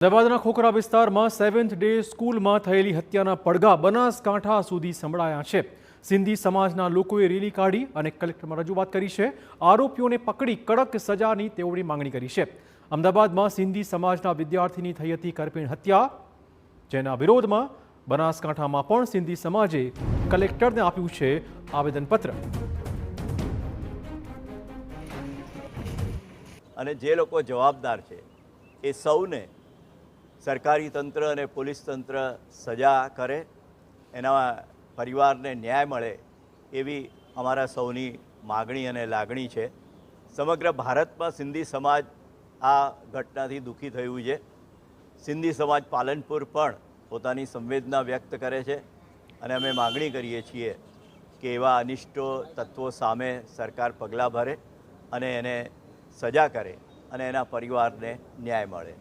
અમદાવાદના ખોખરા વિસ્તારમાં 7th day સ્કૂલમાં થયેલી હત્યાના પડઘા બનાસકાંઠા સુધી સંભળાયા છે. સિંધી સમાજના લોકોએ રેલી કાઢી અને કલેક્ટરમાં રજૂઆત કરી છે. આરોપીઓને પકડી કડક સજાની તેઓએ માંગણી કરી છે. અમદાવાદમાં સિંધી સમાજના વિદ્યાર્થીની થઈ હતી કરપીણ હત્યા, જેના વિરોધમાં બનાસકાંઠામાં પણ સિંધી સમાજે કલેક્ટરને આપ્યું છે આવેદનપત્ર. અને જે લોકો જવાબદાર છે એ સૌને સરકારી તંત્ર અને પોલીસ તંત્ર સજા કરે, એના પરિવારને ન્યાય મળે એવી અમારા સૌની માગણી અને લાગણી છે. સમગ્ર ભારતમાં સિંધી સમાજ આ ઘટનાથી દુઃખી થયું છે. સિંધી સમાજ પાલનપુર પણ પોતાની સંવેદના વ્યક્ત કરે છે અને અમે માગણી કરીએ છીએ કે એવા અનિષ્ટો તત્વો સામે સરકાર પગલાં ભરે અને એને સજા કરે અને એના પરિવારને ન્યાય મળે.